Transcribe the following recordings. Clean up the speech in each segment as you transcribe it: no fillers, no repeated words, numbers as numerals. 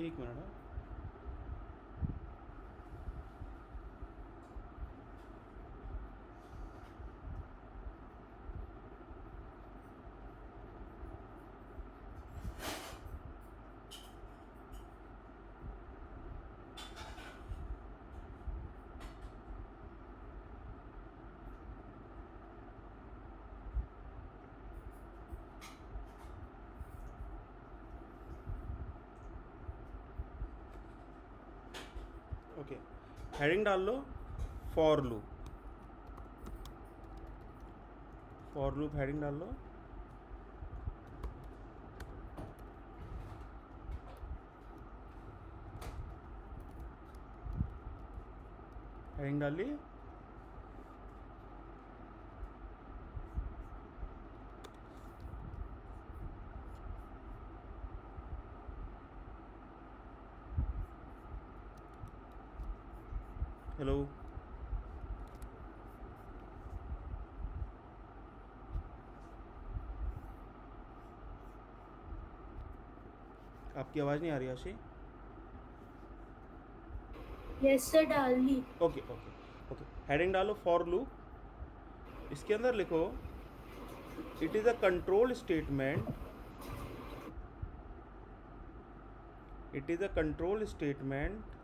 एक मिनट है। Okay, heading डाल लो for loop. For loop heading डाल लो। हेडिंग डाल ली। हेलो, आपकी आवाज़ नहीं आ रही आशी। यस सर, डाल ली। ओके ओके ओके, हेडिंग डालो फॉर लूप। इसके अंदर लिखो it is a control statement. It is a control statement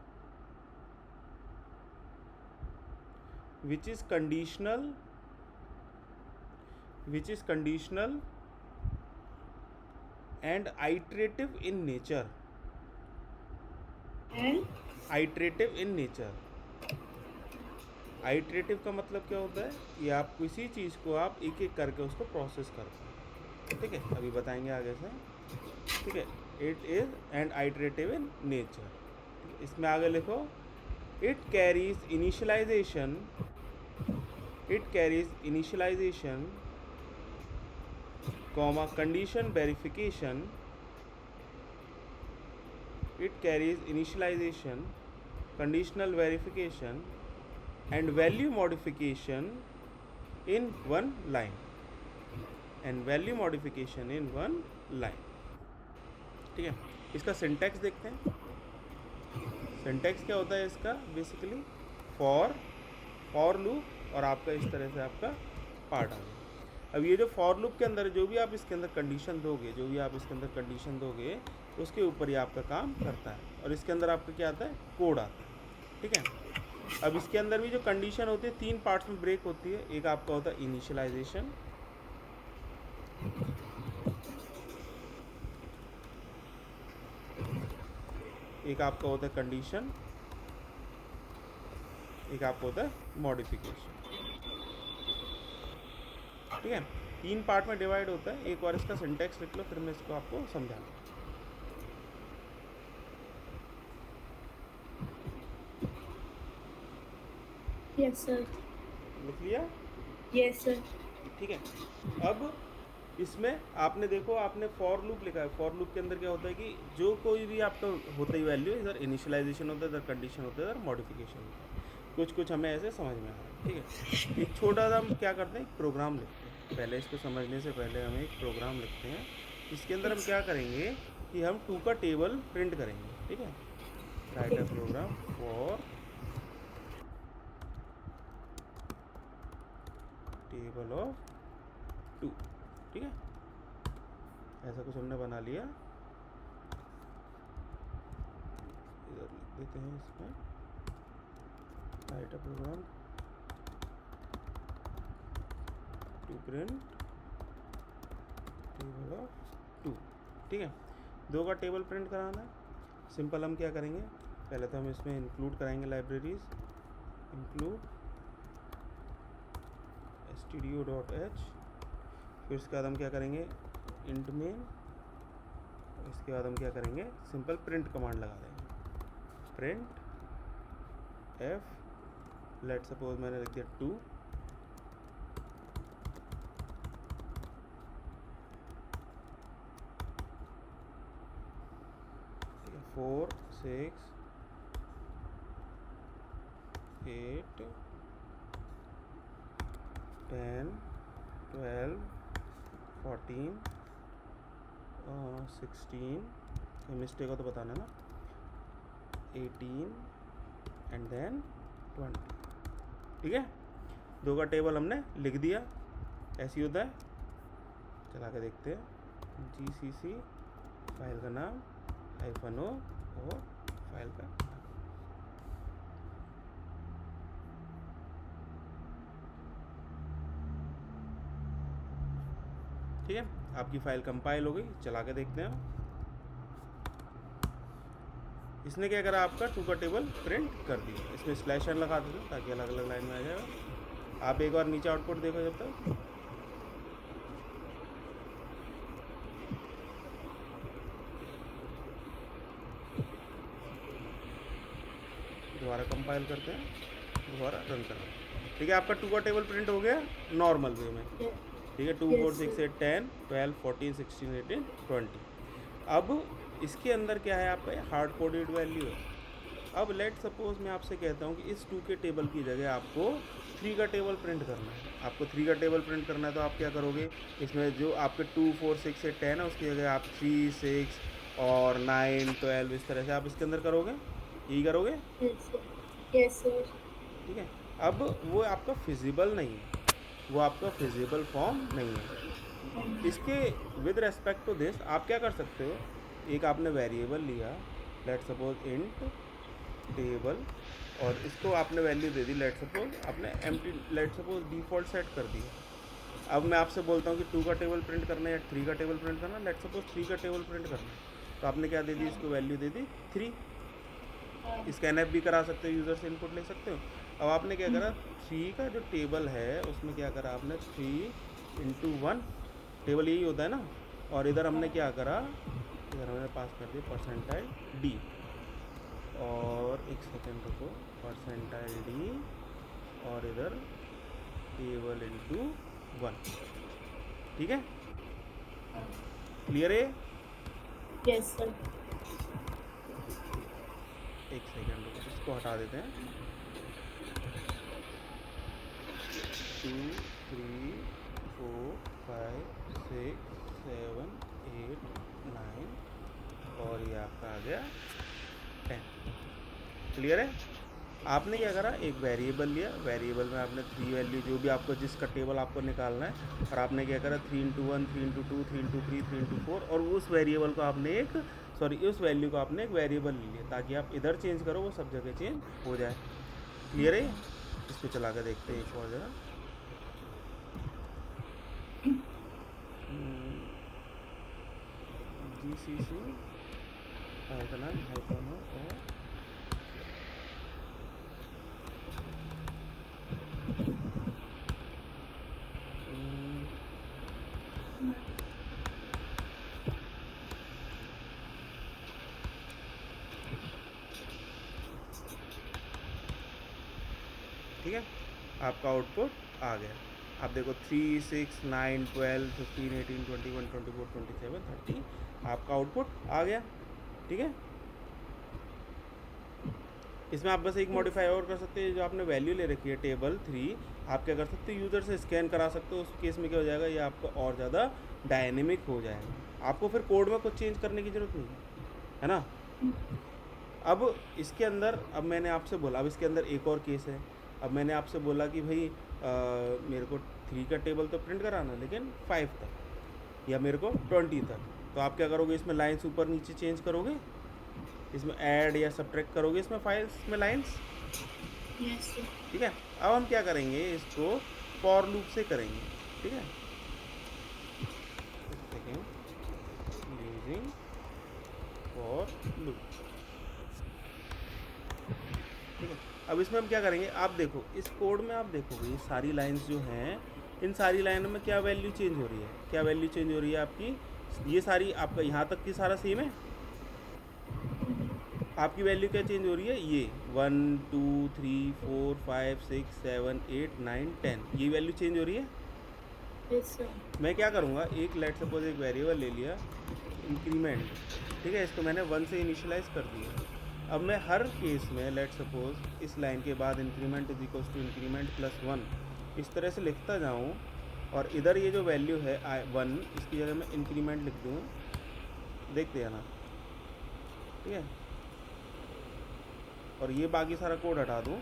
which is conditional and iterative in nature. And iterative in nature. Iterative का मतलब क्या होता है कि आप किसी चीज़ को आप एक एक करके उसको प्रोसेस करते हैं, ठीक है, अभी बताएंगे आगे से, ठीक है। It is and iterative in nature, ठीक है। इसमें आगे लिखो it carries initialisation. It carries initialisation comma condition verification. it carries initialization, conditional verification and value modification in one line. ठीक है, इसका सिंटैक्स देखते हैं। सिंटैक्स क्या होता है इसका, बेसिकली फॉर लूप और आपका इस तरह से आपका पार्ट आ गया। अब ये जो फॉर लूप के अंदर जो भी आप इसके अंदर कंडीशन दोगे, उसके ऊपर ही आपका काम करता है। और इसके अंदर आपका क्या आता है, कोड आता है, ठीक है। अब इसके अंदर भी जो कंडीशन होती है 3 पार्ट्स में ब्रेक होती है। एक आपका होता है इनिशियलाइजेशन, एक आपका होता है कंडीशन, एक आपका होता है मॉडिफिकेशन, ठीक है। 3 पार्ट में डिवाइड होता है। एक बार इसका सिंटैक्स लिख लो, फिर मैं इसको आपको समझाऊंगा। Yes sir. लिख लिया, यस सर। ठीक है। अब इसमें आपने देखो, आपने फॉर लूप लिखा है। फॉर लूप के अंदर क्या होता है कि जो कोई भी आपका होता ही वैल्यू, इधर इनिशियलाइजेशन होता है, इधर कंडीशन होता है, इधर मॉडिफिकेशन होता है। कुछ कुछ हमें ऐसे समझ में आ रहा है, ठीक है। एक छोटा सा हम क्या करते हैं, एक प्रोग्राम लिखते हैं। पहले इसको समझने से पहले हम एक प्रोग्राम लिखते हैं। इसके अंदर हम क्या करेंगे कि हम 2 का टेबल प्रिंट करेंगे, ठीक है। Write a program for table of 2, ठीक है। ऐसा कुछ हमने बना लिया। इधर लिख देते हैं इसमें write a program to print table of 2, ठीक है। 2 का टेबल प्रिंट कराना है। सिंपल हम क्या करेंगे, पहले तो हम इसमें इंक्लूड कराएंगे लाइब्रेरीज, इंक्लूड stdio.h। फिर उसके बाद हम क्या करेंगे, इंट मेन। इसके बाद हम क्या करेंगे, सिंपल प्रिंट कमांड लगा देंगे, प्रिंट f। लेट सपोज मैंने लिख दिया 2, 4 6 8 10 12 14 16, मिस्टेक हो तो बताना ना, 18 एंड देन 20। ठीक है, 2 का टेबल हमने लिख दिया। ऐसे ही होता है, चला के देखते हैं। GCC फाइल का नाम -o और फाइल का नाम। ठीक है, आपकी फाइल कंपाइल हो गई, चला के देखते हैं। इसने क्या करा, आपका 2 का टेबल प्रिंट कर दिया। इसमें /n लगा देते हैं ताकि अलग अलग लाइन में आ जाएगा। आप एक बार नीचे आउटपुट देखो जब तक। दोबारा कंपाइल करते हैं, दोबारा रन करते हैं। ठीक है, आपका 2 का टेबल प्रिंट हो गया नॉर्मल वे में। ठीक है, 2 4 6 8 10 12 14 16 18 20। अब इसके अंदर क्या है, आपका हार्ड कोडेड वैल्यू है। अब लेट सपोज मैं आपसे कहता हूँ कि इस 2 के टेबल की जगह आपको 3 का टेबल प्रिंट करना है। आपको 3 का टेबल प्रिंट करना है तो आप क्या करोगे, इसमें जो आपके 2 4 6 8 10 है उसकी जगह आप 3 6 और 9 12 इस तरह से आप इसके अंदर करोगे, यही करोगे। Yes sir. ठीक है, अब वो आपका फिजिबल नहीं है, वो आपका फिजिबल फॉर्म नहीं है। इसके विद रेस्पेक्ट टू दिस आप क्या कर सकते हो, एक आपने वेरिएबल लिया, लेट सपोज इंट टेबल, और इसको आपने वैल्यू दे दी, लेट सपोज आपने empty, let suppose default set कर दिया। अब मैं आपसे बोलता हूँ कि 2 का टेबल प्रिंट करना है या 3 का टेबल प्रिंट करना है, लेट सपोज 3 का टेबल प्रिंट करना है, तो आपने क्या दे दी, इसको वैल्यू दे दी 3। स्कैनएफ भी करा सकते हो, यूज़र से इनपुट ले सकते हो। अब आपने क्या करा, 3 का जो टेबल है उसमें क्या करा आपने, 3 × 1 टेबल यही होता है ना। और इधर हमने क्या करा, इधर हमने पास कर दिया %d, और एक सेकेंड रुको, %d और इधर टेबल × 1। ठीक है, क्लियर है? Yes sir. एक सेकेंड रुको, इसको हटा देते हैं। 2 3 4 5 6 7 8 9 और ये आपका आ गया 10। क्लियर है? आपने क्या करा, एक वेरिएबल लिया, वेरिएबल में आपने 3 वैल्यू जो भी आपको जिसका टेबल आपको निकालना है, और आपने क्या करा 3 × 1 3 × 2 3 × 3 3 × 4, और उस वेरिएबल को आपने एक उस वैल्यू को आपने एक वेरिएबल ले लिया ताकि आप इधर चेंज करो वो सब जगह चेंज हो जाए। क्लियर है? इसको चला कर देखते हैं एक और जगह। GCC फाइल का नाम -o और ठीक है, आपका आउटपुट आ गया। आप देखो 3 6 9 12 15 18 21 24 27 30 आपका आउटपुट आ गया। ठीक है, इसमें आप बस एक मॉडिफाई और कर सकते हैं, जो आपने वैल्यू ले रखी है टेबल 3, आप क्या कर सकते हो, यूज़र से स्कैन करा सकते हो। उस केस में क्या हो जाएगा, ये आपका और ज़्यादा डायनेमिक हो जाएगा, आपको फिर कोड में कुछ चेंज करने की ज़रूरत नहीं है ना। अब इसके अंदर, अब मैंने आपसे बोला, अब इसके अंदर एक और केस है। अब मैंने आपसे बोला कि भाई मेरे को 3 का टेबल तो प्रिंट कराना, लेकिन 5 तक या मेरे को 20 तक, तो आप क्या करोगे, इसमें लाइन्स ऊपर नीचे चेंज करोगे, इसमें ऐड या सब्ट्रैक्ट करोगे इसमें फाइल्स में लाइन्स। Yes sir. ठीक है, अब हम क्या करेंगे, इसको फॉर लूप से करेंगे। ठीक है, यूजिंग फॉर लूप। ठीक है, अब इसमें हम क्या करेंगे, आप देखो इस कोड में, आप देखोगे ये सारी लाइंस जो हैं, इन सारी लाइनों में क्या वैल्यू चेंज हो रही है, क्या वैल्यू चेंज हो रही है आपकी, ये सारी आपका यहाँ तक की सारा सेम है। आपकी वैल्यू क्या चेंज हो रही है, ये 1 2 3 4 5 6 7 8 9 10 ये वैल्यू चेंज हो रही है। Yes sir. मैं क्या करूँगा, एक लेट सपोज एक वेरिएबल ले लिया इंक्रीमेंट। ठीक है, इसको मैंने 1 से इनिशियलाइज कर दिया। अब मैं हर केस में लेट सपोज इस लाइन के बाद increment is equals to increment +1 इस तरह से लिखता जाऊँ, और इधर ये जो वैल्यू है 1, इसकी जगह मैं इंक्रीमेंट लिख दूँ, देखते हैं ना। ठीक है, और ये बाकी सारा कोड हटा दूँ,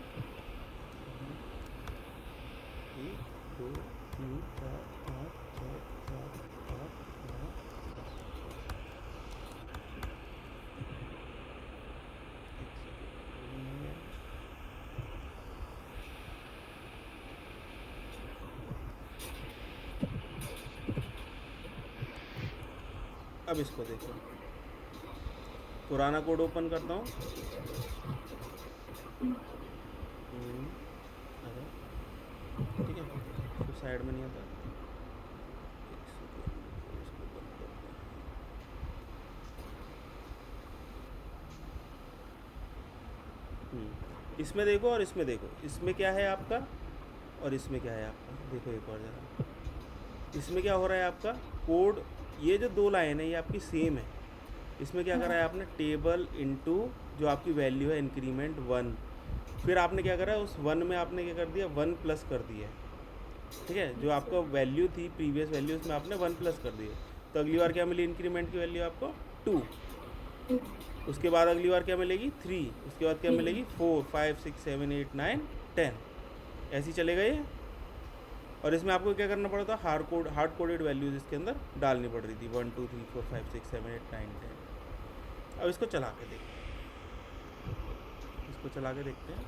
1 2 3 4 5 6 7 8 9 10। एक सेकेंड नहीं है। अब इसको देखो, पुराना कोड ओपन करता हूँ। अरे ठीक है, इसको साइड में नहीं आता। एक सेकेंड, इसको बंद करते हैं। इसमें देखो और इसमें देखो, इसमें क्या है आपका और इसमें क्या है आपका, देखो एक और जरा। इसमें क्या हो रहा है आपका कोड, ये जो दो लाइन है ये आपकी सेम है। इसमें क्या करा है आपने, टेबल इनटू जो आपकी वैल्यू है इंक्रीमेंट 1, फिर आपने क्या करा है उस 1 में आपने क्या कर दिया, 1 प्लस कर दिया है। ठीक है, जो आपका वैल्यू थी प्रीवियस वैल्यू, उसमें आपने 1 प्लस कर दिया। तो अगली बार क्या मिली इंक्रीमेंट की वैल्यू आपको 2, उसके बाद अगली बार क्या मिलेगी 3, उसके बाद क्या मिलेगी 4 5 6 7 8 9 10, ऐसे ही चलेगा ये। और इसमें आपको क्या करना पड़ा था, हार्ड कोडेड वैल्यूज़ इसके अंदर डालनी पड़ रही थी, 1 2 3 4 5 6 7 8 9 10। अब इसको चला के देखते हैं, इसको चला के देखते हैं।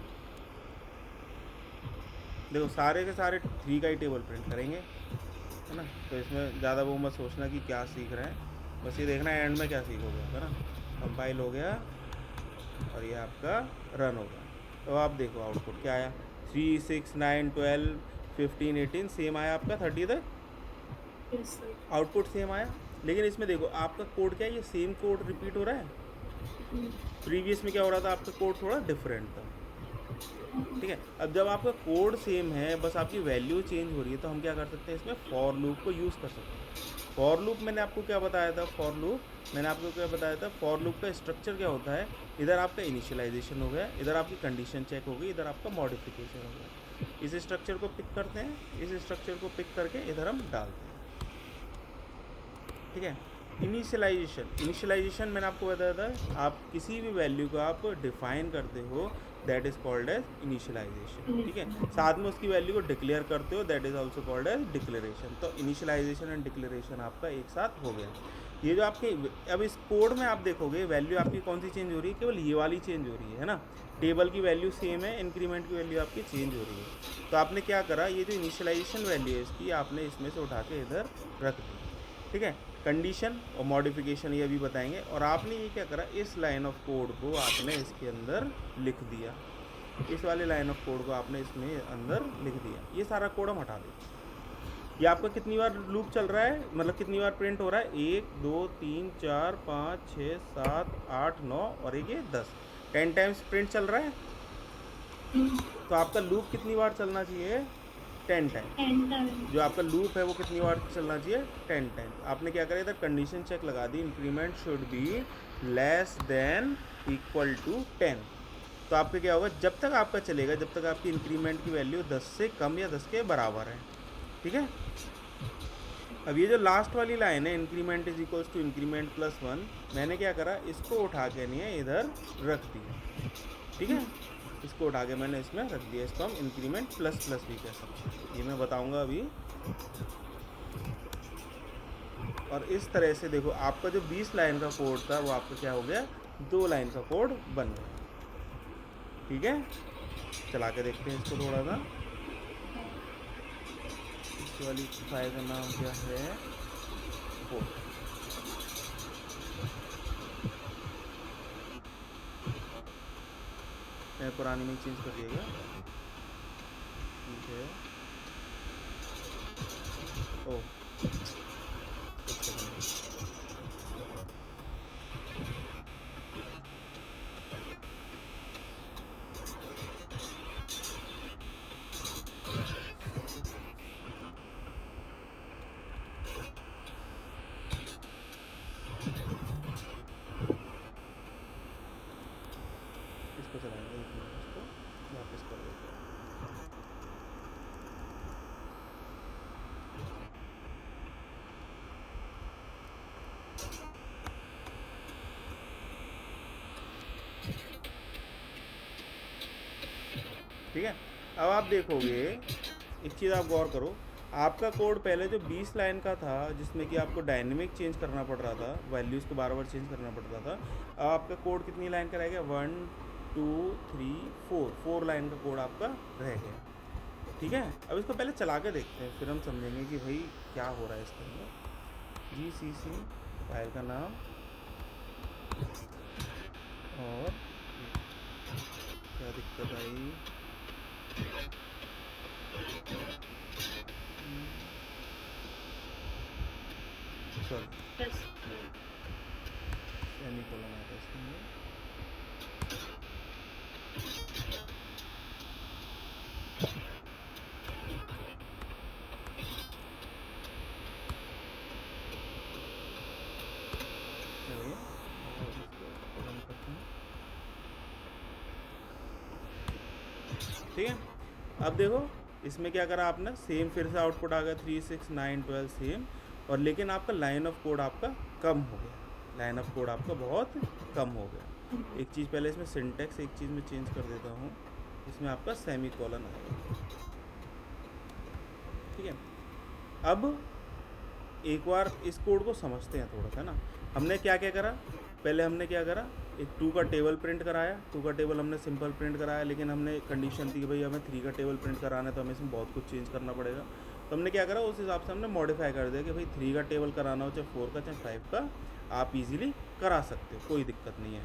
देखो सारे के सारे 3 का ही टेबल प्रिंट करेंगे, है ना। तो इसमें ज़्यादा वो मत सोचना कि क्या सीख रहे हैं, बस ये देखना एंड में क्या सीखोगे, है ना। कंपाइल हो गया और ये आपका रन होगा। तो आप देखो आउटपुट क्या आया, 3 6 9 12 15 18 सेम आया आपका 30 तक, Yes, sir. आउटपुट सेम आया। लेकिन इसमें देखो आपका कोड क्या है, ये सेम कोड रिपीट हो रहा है। प्रीवियस में क्या हो रहा था, आपका कोड थोड़ा डिफरेंट था। ठीक है, अब जब आपका कोड सेम है, बस आपकी वैल्यू चेंज हो रही है, तो हम क्या कर सकते हैं, इसमें फॉर लूप को यूज़ कर सकते हैं। फॉर लूप मैंने आपको क्या बताया था, फॉर लूप का स्ट्रक्चर क्या होता है, इधर आपका इनिशियलाइजेशन हो गया, इधर आपकी कंडीशन चेक हो गई, इधर आपका मॉडिफिकेशन हो गया। इस स्ट्रक्चर को पिक करते हैं, इस स्ट्रक्चर को पिक करके इधर हम डालते हैं। ठीक है, इनिशियलाइजेशन मैंने आपको बताया था, आप किसी भी वैल्यू को आप डिफाइन करते हो, that is called as initialisation. ठीक है, साथ में उसकी वैल्यू को डिक्लेयर करते हो, that is also called as declaration. तो इनिशियलाइजेशन एंड डिक्लेरेशन आपका एक साथ हो गया। ये जो आपके, अब इस कोड में आप देखोगे वैल्यू आपकी कौन सी चेंज हो रही है, केवल ये वाली चेंज हो रही है ना। टेबल की वैल्यू सेम है, इंक्रीमेंट की वैल्यू आपकी चेंज हो रही है। तो आपने क्या करा, ये जो इनिशियलाइजेशन वैल्यू है इसकी आपने इसमें से उठा के इधर रख दी। ठीक है, कंडीशन और मॉडिफिकेशन ये अभी बताएंगे। और आपने ये क्या करा, इस लाइन ऑफ कोड को आपने इसके अंदर लिख दिया, इस वाले लाइन ऑफ कोड को आपने इसमें अंदर लिख दिया। ये सारा कोड हम हटा दें। ये आपका कितनी बार लूप चल रहा है, मतलब कितनी बार प्रिंट हो रहा है, 1 2 3 4 5 6 7 8 9 और एक ये 10 टाइम्स प्रिंट चल रहा है। तो आपका लूप कितनी बार चलना चाहिए, 10 टाइम। And time. जो आपका लूप है वो कितनी बार चलना चाहिए, 10 टाइम। आपने क्या करा, इधर कंडीशन चेक लगा दी, increment should be less than equal to 10। तो आपका क्या होगा, जब तक आपका चलेगा, जब तक आपकी इंक्रीमेंट की वैल्यू 10 से कम या 10 के बराबर है। ठीक है, अब ये जो लास्ट वाली लाइन है, increment is equals to increment plus 1, मैंने क्या करा, इसको उठा के नहीं है इधर रख दिया। ठीक है, इसको उठा के मैंने इसमें रख दिया, इसको हम इंक्रीमेंट प्लस प्लस भी कह सकते हैं, ये मैं बताऊंगा अभी। और इस तरह से देखो आपका जो 20 लाइन का कोड था वो आपका क्या हो गया, 2 लाइन का कोड बन गया। ठीक है, चला के देखते हैं इसको थोड़ा सा। इस वाली फाइल का नाम क्या है, कोड। मैं पुरानी में चेंज कर दिएगा। ठीक है, ओ इसको चलाएंगे, एक मिनट, इसको वापस कर देते हैं। ठीक है। अब आप देखोगे, एक चीज़ आप गौर करो, आपका कोड पहले जो 20 लाइन का था जिसमें कि आपको डायनेमिक चेंज करना पड़ रहा था, वैल्यूज़ को बार बार चेंज करना पड़ रहा था, अब आपका कोड कितनी लाइन का रह गया, 1 2 3 4 लाइन का कोड आपका रह गया। ठीक है, अब इसको पहले चला के देखते हैं, फिर हम समझेंगे कि भाई क्या हो रहा है इसके अंदर। GCC फाइल का नाम और क्या दिक्कत आई, सॉरी Yes. सेमीकोलन आता है इसके अंदर। चलिए, और इसको रन करते हैं। ठीक है, अब देखो इसमें क्या करा आपने, सेम फिर से आउटपुट आ गया 3 6 9 12 सेम, और लेकिन आपका लाइन ऑफ कोड आपका कम हो गया, लाइन ऑफ कोड आपका बहुत कम हो गया। एक चीज़ पहले इसमें सिंटेक्स एक चीज़ में चेंज कर देता हूँ, इसमें आपका सेमीकोलन आएगा। ठीक है, अब एक बार इस कोड को समझते हैं थोड़ा सा ना। हमने क्या क्या करा, पहले हमने क्या करा, एक 2 का टेबल प्रिंट कराया, 2 का टेबल हमने सिंपल प्रिंट कराया, लेकिन हमने कंडीशन थी कि भाई हमें 3 का टेबल प्रिंट कराना है तो हमें इसमें बहुत कुछ चेंज करना पड़ेगा। तो हमने क्या करा, उस हिसाब से हमने मॉडिफाई कर दिया कि भाई 3 का टेबल कराना हो, चाहे 4 का चाहे 5 का, आप इजीली करा सकते हो, कोई दिक्कत नहीं है।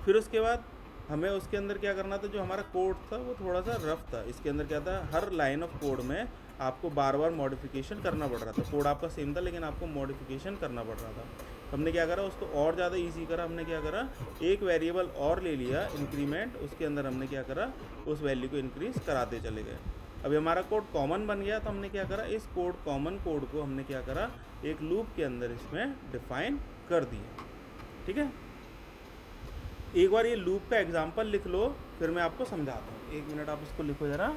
फिर उसके बाद हमें उसके अंदर क्या करना था, जो हमारा कोड था वो थोड़ा सा रफ था। इसके अंदर क्या था, हर लाइन ऑफ कोड में आपको बार बार मॉडिफिकेशन करना पड़ रहा था। कोड आपका सेम था लेकिन आपको मॉडिफिकेशन करना पड़ रहा था। हमने क्या करा, उसको और ज़्यादा इजी करा। हमने क्या करा, एक वेरिएबल और ले लिया इंक्रीमेंट, उसके अंदर हमने क्या करा, उस वैल्यू को इंक्रीज कराते चले गए। अभी हमारा कोड कॉमन बन गया, तो हमने क्या करा, इस कोड कॉमन कोड को हमने क्या करा, एक लूप के अंदर इसमें डिफाइन कर दिया। ठीक है, एक बार ये लूप का एग्जांपल लिख लो, फिर मैं आपको समझाता हूँ। 1 मिनट आप इसको लिखो ज़रा।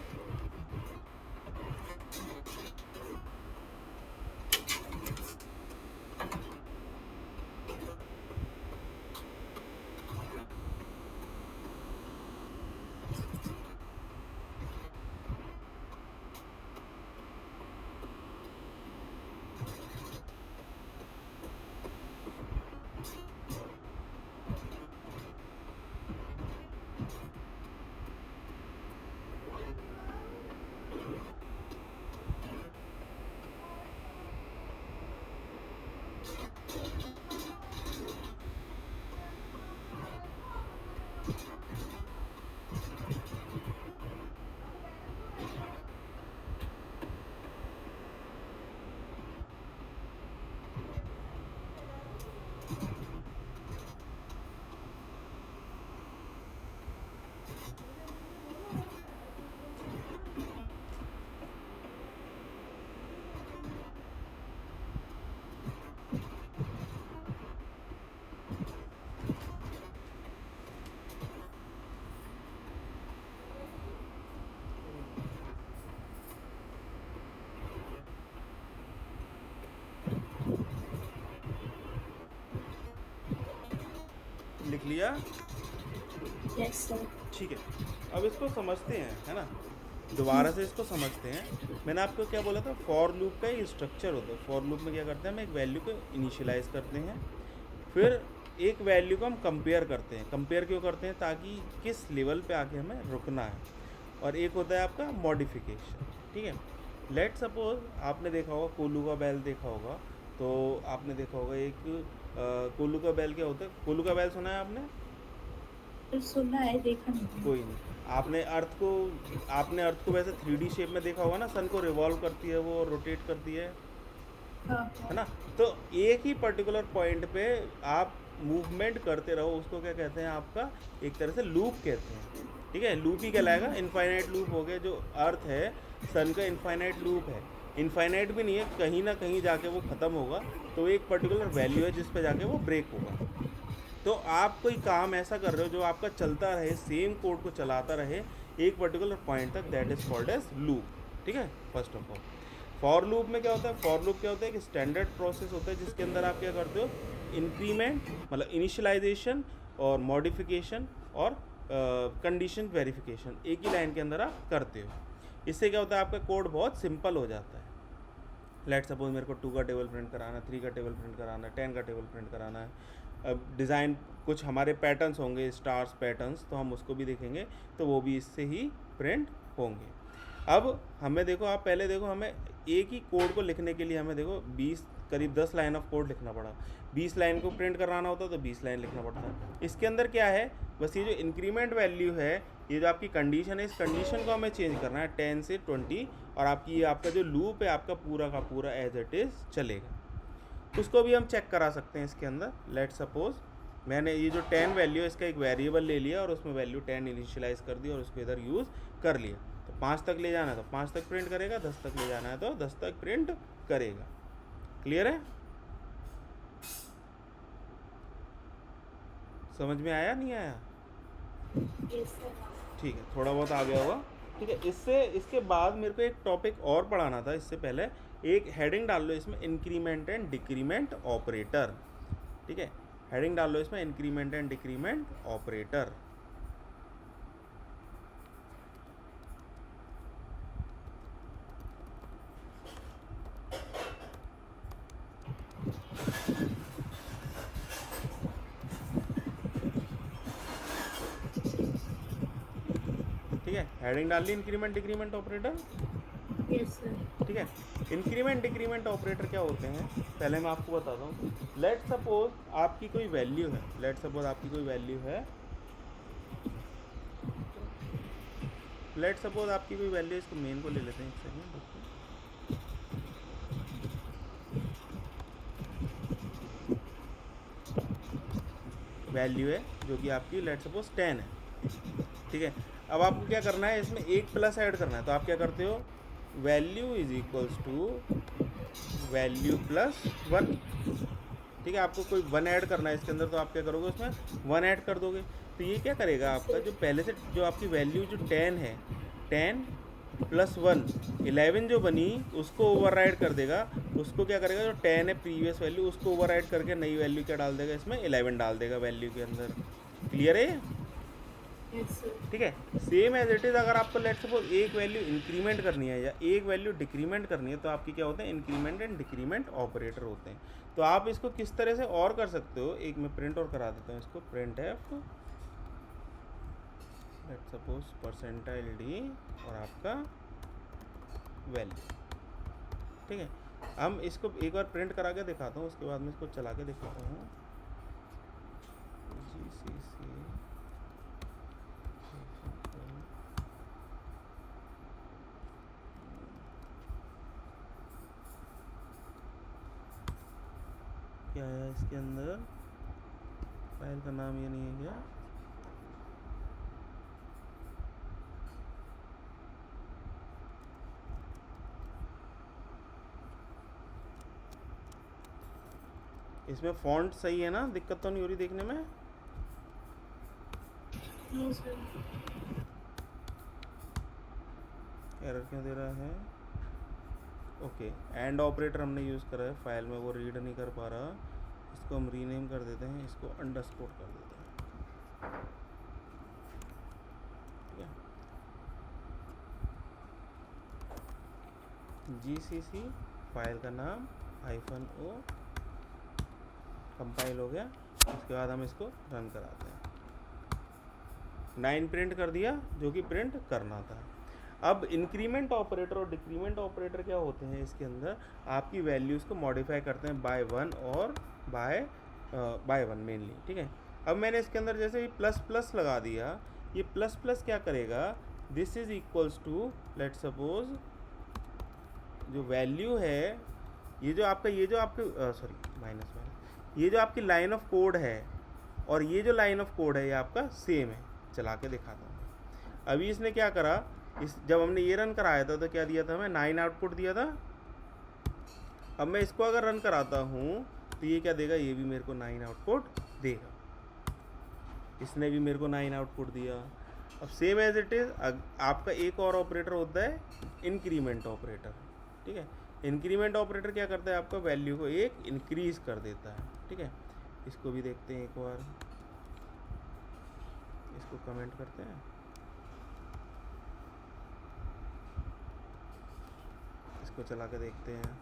लिख लिया, Yes, sir. ठीक है। अब इसको समझते हैं, है ना, दोबारा से इसको समझते हैं। मैंने आपको क्या बोला था, फॉर लूप का ये स्ट्रक्चर होता है। फॉर लूप में क्या करते हैं, हम एक वैल्यू को इनिशियलाइज करते हैं, फिर एक वैल्यू को हम कंपेयर करते हैं। कंपेयर क्यों करते हैं, ताकि किस लेवल पे आके हमें रुकना है। और एक होता है आपका मॉडिफिकेशन। ठीक है, लेट सपोज आपने देखा होगा, कोलू का बैल देखा होगा, तो आपने देखा होगा एक कोलू का बैल क्या होता है, कोलू का बैल सुना है आपने? तो सुना है, देखा नहीं। कोई नहीं। आपने अर्थ को वैसे 3D शेप में देखा होगा ना, सन को रिवॉल्व करती है वो और रोटेट करती है हाँ, है ना। तो एक ही पर्टिकुलर पॉइंट पे आप मूवमेंट करते रहो, उसको क्या कहते हैं, आपका एक तरह से लूप कहते हैं। ठीक है, लूप ही कहलाएगा। इनफाइनाइट लूप हो गया, जो अर्थ है सन का इनफाइनाइट लूप है। इनफाइनाइट भी नहीं है, कहीं ना कहीं जाके वो ख़त्म होगा, तो एक पर्टिकुलर वैल्यू है जिस पे जाके वो ब्रेक होगा। तो आप कोई काम ऐसा कर रहे हो जो आपका चलता रहे, सेम कोड को चलाता रहे एक पर्टिकुलर पॉइंट तक, that is called as loop. ठीक है, first of all for loop में क्या होता है, फॉर लूप क्या होता है कि स्टैंडर्ड प्रोसेस होता है जिसके अंदर आप क्या करते हो, इंक्रीमेंट मतलब इनिशियलाइजेशन और मॉडिफिकेशन और कंडीशन वेरिफिकेशन एक ही लाइन के अंदर आप करते हो। इससे क्या होता है, आपका कोड बहुत सिंपल हो जाता है। लेट सपोज मेरे को 2 का टेबल प्रिंट कराना है, 3 का टेबल प्रिंट कराना है, 10 का टेबल प्रिंट कराना है। अब डिज़ाइन कुछ हमारे पैटर्न्स होंगे, स्टार्स पैटर्न्स, तो हम उसको भी देखेंगे, तो वो भी इससे ही प्रिंट होंगे। अब हमें देखो, आप पहले देखो, हमें एक ही कोड को लिखने के लिए हमें देखो 20 करीब 10 लाइन ऑफ कोड लिखना पड़ा। 20 लाइन को प्रिंट कराना होता तो 20 लाइन लिखना पड़ता है। इसके अंदर क्या है, बस ये जो इंक्रीमेंट वैल्यू है, ये जो आपकी कंडीशन है, इस कंडीशन को हमें चेंज करना है 10 से 20, और आपकी ये आपका जो लूप है आपका पूरा का पूरा एज इट इज़ चलेगा। उसको भी हम चेक करा सकते हैं इसके अंदर। लेट सपोज मैंने ये जो 10 वैल्यू है इसका एक वेरिएबल ले लिया और उसमें वैल्यू 10 इनिशियलाइज कर दी और उसको इधर यूज़ कर लिया। तो 5 तक ले जाना है तो 5 तक प्रिंट करेगा, 10 तक ले जाना है तो 10 तक प्रिंट करेगा। क्लियर है? समझ में आया नहीं आया? Yes sir. ठीक है, थोड़ा बहुत आ गया होगा। ठीक है, इसके बाद मेरे को एक टॉपिक और पढ़ाना था। इससे पहले एक हेडिंग डाल लो इसमें, इंक्रीमेंट एंड डिक्रीमेंट ऑपरेटर। ठीक है, हेडिंग डाल लो इसमें, इंक्रीमेंट एंड डिक्रीमेंट ऑपरेटर। ठीक है, हेडिंग डाल ली, increment decrement operator. Yes sir. ठीक है, इंक्रीमेंट डिक्रीमेंट ऑपरेटर क्या होते हैं, पहले मैं आपको बताता हूँ। लेट सपोज आपकी कोई वैल्यू है, लेट सपोज आपकी कोई वैल्यू है, लेट सपोज आपकी कोई वैल्यू, इसको मेन को ले लेते हैं एक सेकंड। वैल्यू है जो कि आपकी लेट सपोज 10 है। ठीक है, अब आपको क्या करना है, इसमें एक प्लस ऐड करना है। तो आप क्या करते हो, value is equals to value plus 1। ठीक है, आपको कोई 1 ऐड करना है इसके अंदर, तो आप क्या करोगे, उसमें 1 ऐड कर दोगे। तो ये क्या करेगा, आपका जो पहले से जो आपकी वैल्यू जो 10 है, 10 प्लस 1 11 जो बनी उसको ओवरराइड कर देगा। उसको क्या करेगा, जो 10 है प्रीवियस वैल्यू उसको ओवरराइड करके नई वैल्यू क्या डाल देगा, इसमें 11 डाल देगा वैल्यू के अंदर। क्लियर है? Yes sir. ठीक है, सेम एज इट इज़ अगर आपको लेट सपोज एक वैल्यू इंक्रीमेंट करनी है या एक वैल्यू डिक्रीमेंट करनी है, तो आपकी क्या होते हैं, इंक्रीमेंट एंड डिक्रीमेंट ऑपरेटर होते हैं। तो आप इसको किस तरह से और कर सकते हो, एक मैं प्रिंट और करा देता हूँ इसको, print F let suppose percentile D और आपका वैल्यू। ठीक है, हम इसको एक बार प्रिंट करा के दिखाता हूँ, उसके बाद मैं इसको चला के दिखाता हूँ। GCC क्या है इसके अंदर, फाइल का नाम ये नहीं है क्या, इसमें फॉन्ट सही है ना, दिक्कत तो नहीं हो रही देखने में? No sir. एरर क्यों दे रहा है? ओके, एंड ऑपरेटर हमने यूज़ करा है, फाइल में वो रीड नहीं कर पा रहा, इसको हम रीनेम कर देते हैं, इसको अंडरस्कोर कर देते हैं। ठीक है, GCC फाइल का नाम -o कंपाइल हो गया। उसके बाद हम इसको रन कराते हैं। 9 प्रिंट कर दिया जो कि प्रिंट करना था। अब इंक्रीमेंट ऑपरेटर और डिक्रीमेंट ऑपरेटर क्या होते हैं, इसके अंदर आपकी वैल्यूज़ को मॉडिफाई करते हैं बाय 1 और बाय 1 मेनली। ठीक है, अब मैंने इसके अंदर जैसे प्लस प्लस लगा दिया, ये प्लस प्लस क्या करेगा, this is equals to let suppose जो वैल्यू है, ये जो आपका माइनस ये जो आपकी लाइन ऑफ कोड है और ये जो लाइन ऑफ कोड है ये आपका सेम है। चला के दिखाता हूँ। अभी इसने क्या करा, जब हमने ये रन कराया था तो क्या दिया था, हमें 9 आउटपुट दिया था। अब मैं इसको अगर रन कराता हूँ तो ये क्या देगा, ये भी मेरे को 9 आउटपुट देगा। इसने भी मेरे को 9 आउटपुट दिया। अब सेम एज इट इज़ आपका एक और ऑपरेटर होता है इंक्रीमेंट ऑपरेटर। ठीक है, इंक्रीमेंट ऑपरेटर क्या करता है, आपका वैल्यू को एक इंक्रीज कर देता है। ठीक है, इसको भी देखते हैं एक बार, इसको कमेंट करते हैं, इसको चला के देखते हैं।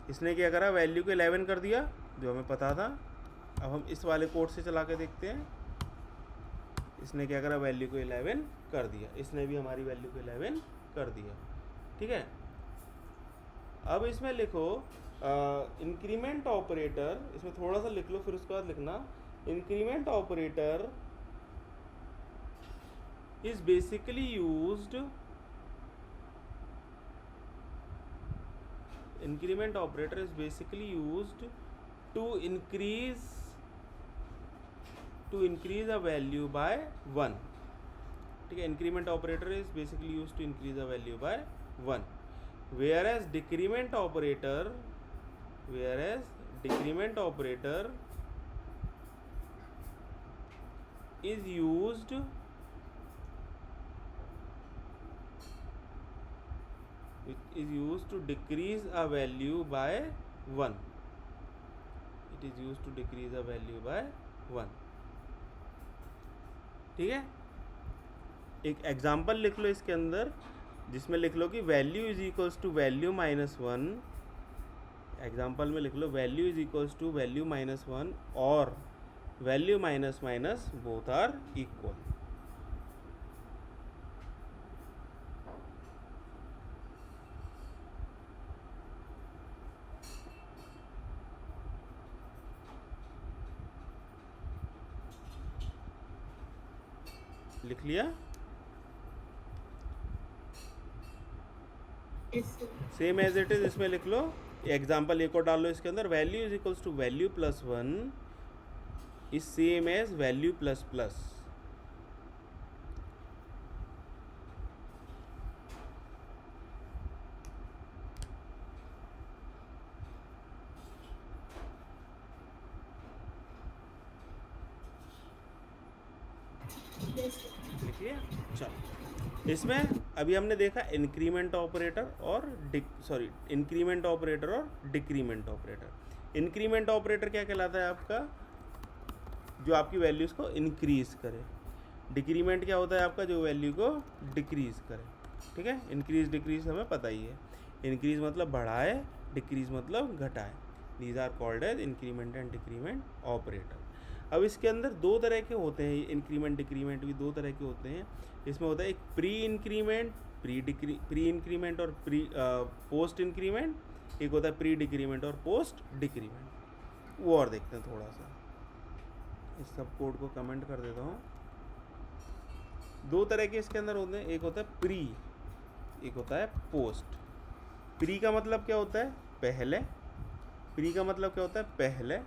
इसने क्या करा, वैल्यू को 11 कर दिया जो हमें पता था। अब हम इस वाले कोड से चला के देखते हैं। इसने क्या करा, वैल्यू को 11 कर दिया। इसने भी हमारी वैल्यू को 11 कर दिया। ठीक है, अब इसमें लिखो इंक्रीमेंट ऑपरेटर, इसमें थोड़ा सा लिख लो, फिर उसके बाद लिखना increment operator is basically used, increment operator is basically used to increase a value by 1. ठीक है, increment operator is basically used to increase a value by 1, whereas decrement operator is used to decrease a value by 1. It is used to decrease a value by 1. ठीक है, एक example लिख लो इसके अंदर, जिसमें लिख लो कि value is equals to value -1। Example में लिख लो value is equals to value -1 और value minus minus both are equal. लिख लिया? Yes, sir. Same as it is इसमें लिख लो, एग्जाम्पल एक और डाल लो इसके अंदर, value is equals to value +1 is same as value ++। Yes, sir. लिख लिया? चलो, इसमें अभी हमने देखा इंक्रीमेंट ऑपरेटर और इंक्रीमेंट ऑपरेटर और डिक्रीमेंट ऑपरेटर। इंक्रीमेंट ऑपरेटर क्या कहलाता है आपका, जो आपकी वैल्यूज़ को इंक्रीज करे। डिक्रीमेंट क्या होता है आपका, जो वैल्यू को डिक्रीज करे। ठीक है, इंक्रीज डिक्रीज हमें पता ही है। इंक्रीज मतलब बढ़ाए, डिक्रीज मतलब घटाए। These are called as increment and decrement operator. अब इसके अंदर दो तरह के होते हैं, इंक्रीमेंट डिक्रीमेंट भी दो तरह के होते हैं। इसमें होता है एक प्री इंक्रीमेंट, प्री इंक्रीमेंट और पोस्ट इंक्रीमेंट। एक होता है प्री डिक्रीमेंट और पोस्ट डिक्रीमेंट। वो और देखते हैं थोड़ा सा, इस सब कोड को कमेंट कर देता हूँ। दो तरह के इसके अंदर होते हैं, एक होता है प्री, एक होता है पोस्ट। प्री का मतलब क्या होता है, पहले। प्री का मतलब क्या होता है, पहले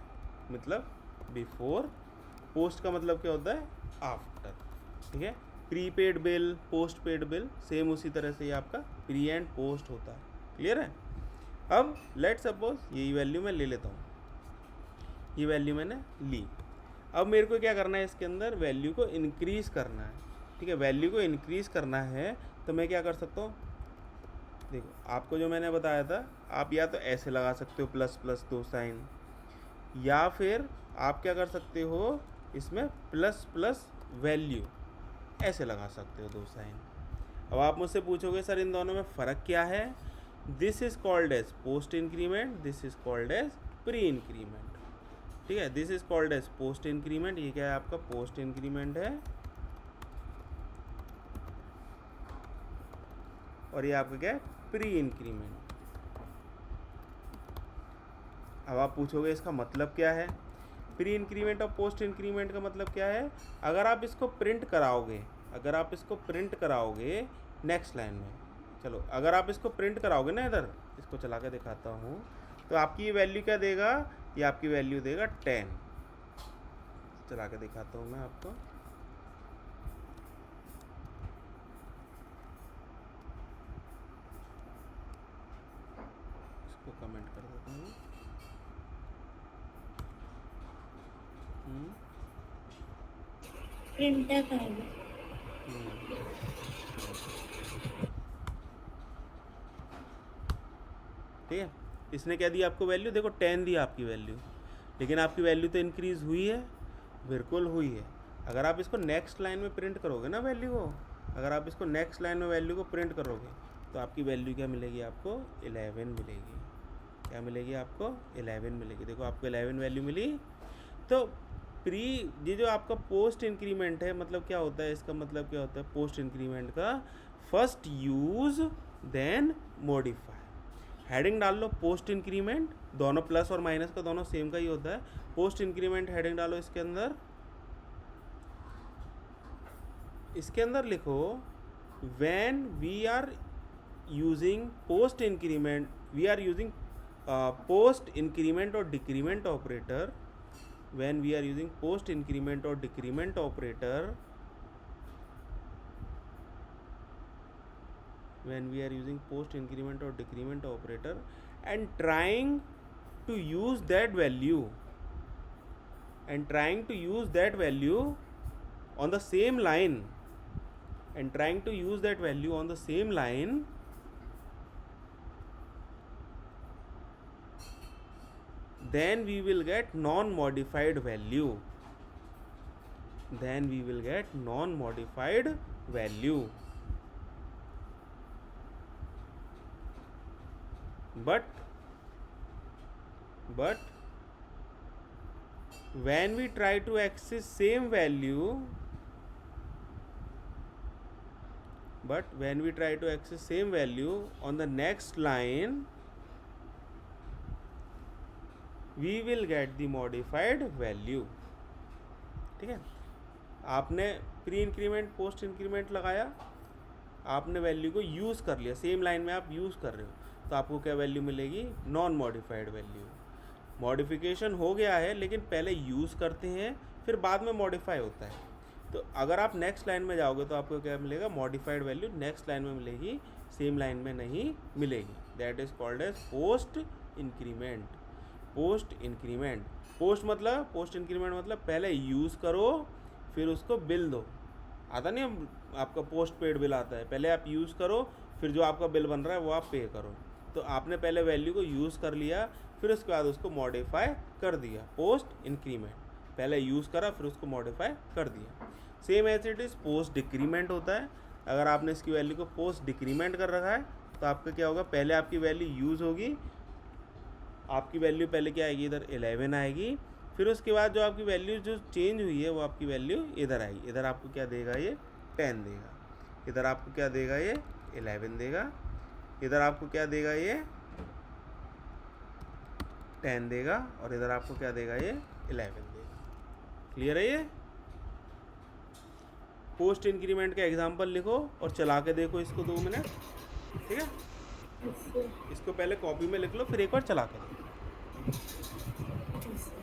मतलब बिफोर। पोस्ट का मतलब क्या होता है, आफ्टर। ठीक है, prepaid bill, post paid bill, same उसी तरह से ये आपका प्री एंड पोस्ट होता है। क्लियर है? अब लेट सपोज यही वैल्यू मैं ले लेता हूँ, ये वैल्यू मैंने ली। अब मेरे को क्या करना है, इसके अंदर वैल्यू को इंक्रीज करना है। ठीक है, वैल्यू को इंक्रीज करना है तो मैं क्या कर सकता हूँ, देखो आपको जो मैंने बताया था, आप या तो ऐसे लगा सकते हो ++ 2 साइन, या फिर आप क्या कर सकते हो, इसमें ++ वैल्यू ऐसे लगा सकते हो 2 साइन। अब आप मुझसे पूछोगे सर इन दोनों में फ़र्क क्या है। This is called as post increment, this is called as pre increment. ठीक है, this is called as post increment, ये क्या है आपका पोस्ट इंक्रीमेंट है, और ये आपका क्या है, प्री इंक्रीमेंट। अब आप पूछोगे इसका मतलब क्या है। प्री इंक्रीमेंट और पोस्ट इंक्रीमेंट का मतलब क्या है, अगर आप इसको प्रिंट कराओगे, नेक्स्ट लाइन में, चलो अगर आप इसको प्रिंट कराओगे ना, इधर इसको चला के दिखाता हूँ, तो आपकी ये वैल्यू क्या देगा, ये आपकी वैल्यू देगा 10। चला के दिखाता हूँ मैं आपको। इसको कमेंट कर देता हूँ। Printer आएगा। ठीक है, इसने क्या दिया आपको वैल्यू, देखो 10 दिया आपकी वैल्यू, लेकिन आपकी वैल्यू तो इंक्रीज़ हुई है, बिल्कुल हुई है। अगर आप इसको नेक्स्ट लाइन में प्रिंट करोगे ना वैल्यू को, अगर आप इसको नेक्स्ट लाइन में वैल्यू को प्रिंट करोगे तो आपकी वैल्यू क्या मिलेगी, आपको 11 मिलेगी। क्या मिलेगी आपको, 11 मिलेगी। देखो आपको 11 वैल्यू मिली। तो प्री, ये जो आपका पोस्ट इंक्रीमेंट है, मतलब क्या होता है इसका, मतलब क्या होता है पोस्ट इंक्रीमेंट का, first use then modify. Heading डाल लो पोस्ट इंक्रीमेंट, दोनों प्लस और माइनस का दोनों सेम का ही होता है। पोस्ट इंक्रीमेंट हेडिंग डालो इसके अंदर, इसके अंदर लिखो when we are using post increment, we are using post increment और decrement operator, when we are using post increment or decrement operator, when we are using post increment or decrement operator and trying to use that value, and trying to use that value on the same line, and trying to use that value on the same line, then we will get non-modified value, then we will get non-modified value. But when we try to access same value, but when we try to access same value on the next line, we will get the modified value. ठीक है, आपने pre increment post increment लगाया, आपने value को use कर लिया, same line में आप यूज़ कर रहे हो, तो आपको क्या वैल्यू मिलेगी, नॉन मॉडिफाइड वैल्यू। मॉडिफिकेशन हो गया है लेकिन पहले यूज़ करते हैं फिर बाद में मॉडिफाई होता है। तो अगर आप नेक्स्ट लाइन में जाओगे तो आपको क्या मिलेगा, मॉडिफाइड वैल्यू नेक्स्ट लाइन में मिलेगी, सेम लाइन में नहीं मिलेगी। That is called as post increment. Post increment, post मतलब, पोस्ट इंक्रीमेंट मतलब पहले यूज़ करो फिर उसको बिल दो। आता नहीं आपका पोस्ट पेड बिल आता है, पहले आप यूज़ करो फिर जो आपका बिल बन रहा है वो आप पे करो। तो आपने पहले वैल्यू को यूज़ कर लिया फिर उसके बाद उसको मॉडिफाई कर दिया, पोस्ट इंक्रीमेंट। पहले यूज़ करा फिर उसको मॉडिफाई कर दिया। Same as it is post decrement होता है। अगर आपने इसकी वैल्यू को पोस्ट डिक्रीमेंट कर रखा है तो आपका क्या होगा, पहले आपकी वैल्यू यूज़ होगी, आपकी वैल्यू पहले क्या आएगी, इधर 11 आएगी, फिर उसके बाद जो आपकी वैल्यू जो चेंज हुई है वो आपकी वैल्यू इधर आएगी। इधर आपको क्या देगा, ये 10 देगा, इधर आपको क्या देगा, ये 11 देगा, इधर आपको क्या देगा, ये 10 देगा, और इधर आपको क्या देगा, ये 11 देगा। क्लियर है ये? पोस्ट इंक्रीमेंट का एग्जांपल लिखो और चला के देखो इसको 2 मिनट, ठीक है? Yes, sir. इसको पहले कॉपी में लिख लो फिर एक बार चला के देखो। Yes, sir.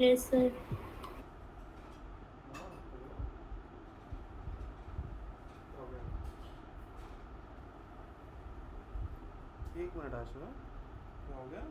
Yes, sir. एक मिनट आशा, क्या हो गया?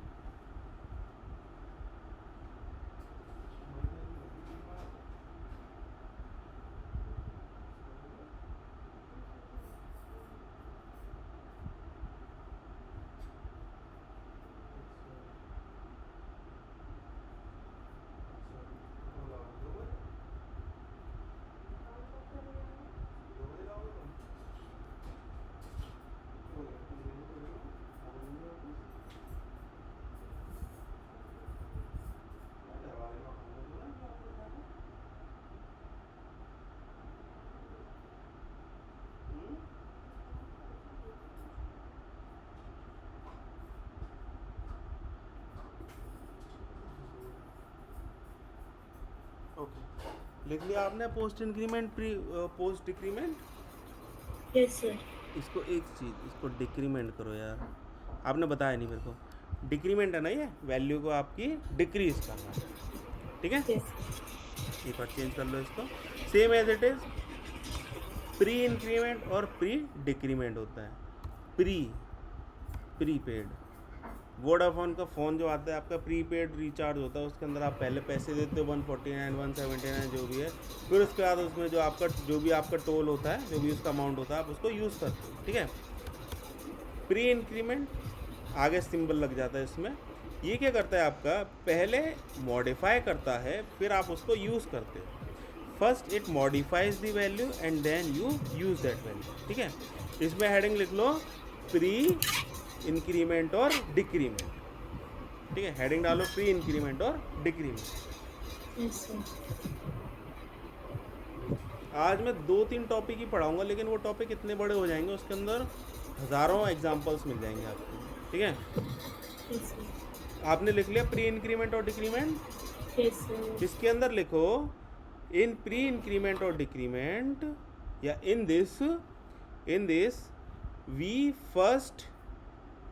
ओके, लिख लिया आपने post increment pre post decrement. Yes sir. इसको एक चीज़, इसको डिक्रीमेंट करो यार, आपने बताया नहीं मेरे को। डिक्रीमेंट है ना, ये वैल्यू को आपकी डिक्रीज करना है, ठीक है। यस। एक बार चेंज कर लो इसको, same as it is. Pre increment और प्री डिक्रीमेंट होता है। प्रीपेड वोडाफोन का फ़ोन जो आता है आपका प्रीपेड रिचार्ज होता है, उसके अंदर आप पहले पैसे देते हो 149 179 जो भी है, फिर उसके बाद उसमें जो भी आपका टोल होता है, जो भी उसका अमाउंट होता है, आप उसको यूज़ करते हो, ठीक है। प्री इंक्रीमेंट आगे सिंबल लग जाता है इसमें। ये क्या करता है आपका, पहले मॉडिफाई करता है, फिर आप उसको यूज़ करते हो। First it modifies the value and then you use that value, ठीक है। इसमें हेडिंग लिख लो प्री इंक्रीमेंट और डिक्रीमेंट, ठीक है। हेडिंग डालो प्री इंक्रीमेंट और डिक्रीमेंट। Yes sir. आज मैं 2-3 टॉपिक ही पढ़ाऊंगा, लेकिन वो टॉपिक इतने बड़े हो जाएंगे, उसके अंदर हज़ारों एग्जांपल्स मिल जाएंगे आपको, ठीक है। Yes sir. आपने लिख लिया प्री इंक्रीमेंट और डिक्रीमेंट। Yes sir. इसके अंदर लिखो इन प्री इंक्रीमेंट और डिक्रीमेंट, या in this we first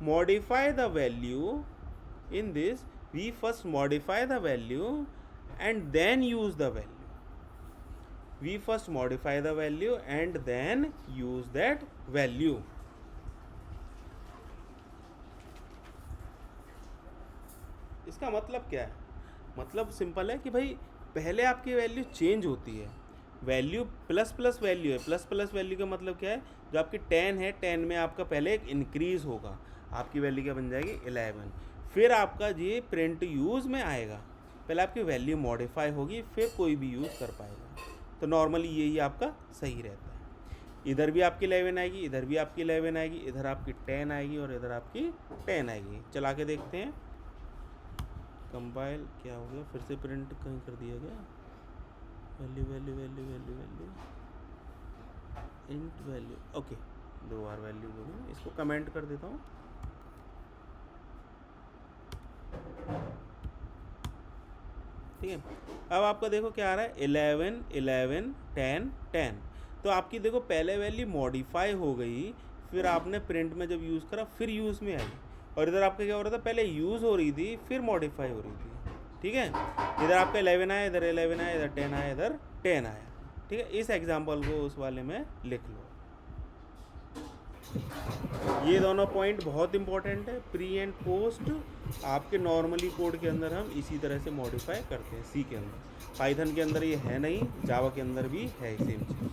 modify the value, in this we first modify the value and then use the value. We first modify the value and then use that value. इसका मतलब क्या है, मतलब simple है कि भाई पहले आपकी वैल्यू चेंज होती है, वैल्यू प्लस प्लस वैल्यू है। प्लस प्लस वैल्यू का मतलब क्या है, जो आपकी 10 है, 10 में आपका पहले एक इंक्रीज़ होगा, आपकी वैल्यू क्या बन जाएगी 11। फिर आपका ये प्रिंट यूज़ में आएगा, पहले आपकी वैल्यू मॉडिफाई होगी, फिर कोई भी यूज़ कर पाएगा। तो नॉर्मली यही आपका सही रहता है। इधर भी आपकी 11 आएगी, इधर भी आपकी 11 आएगी, इधर आपकी 10 आएगी और इधर आपकी 10 आएगी। चला के देखते हैं, कंपाइल क्या हो गया, फिर से प्रिंट कहीं कर दिया गया, value value value value value int value, okay 2 बार वैल्यू बोलूँ, इसको कमेंट कर देता हूँ। ठीक है, अब आपका देखो क्या आ रहा है 11 11 10 10। तो आपकी देखो पहले वैल्यू मॉडिफाई हो गई, फिर आपने प्रिंट में जब यूज़ करा फिर यूज़ में आई, और इधर आपका क्या हो रहा था, पहले यूज़ हो रही थी फिर मॉडिफाई हो रही थी, ठीक है। इधर आपका 11 आया, इधर 11 आया, इधर 10 आया, इधर 10 आया, ठीक है। इस एग्जांपल को उस वाले में लिख लो। ये दोनों पॉइंट बहुत इंपॉर्टेंट है, प्री एंड पोस्ट आपके नॉर्मली कोड के अंदर हम इसी तरह से मॉडिफाई करते हैं। सी के अंदर, पाइथन के अंदर ये है नहीं, जावा के अंदर भी है सेम चीज़।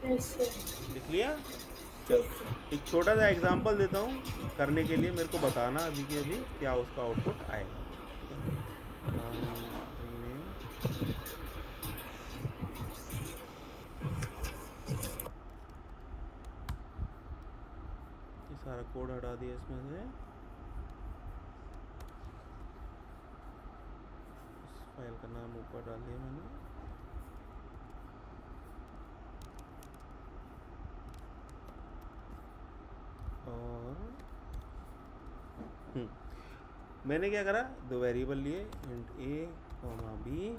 Yes sir. लिख लिया। चलो एक छोटा सा एग्जांपल देता हूँ करने के लिए, मेरे को बताना अभी के अभी क्या उसका आउटपुट आएगा। ये सारा कोड हटा दिया इसमें से, इस फाइल का नाम ऊपर डाल दिया मैंने। और मैंने क्या करा, 2 वेरिएबल लिए, इंट ए कॉमा बी।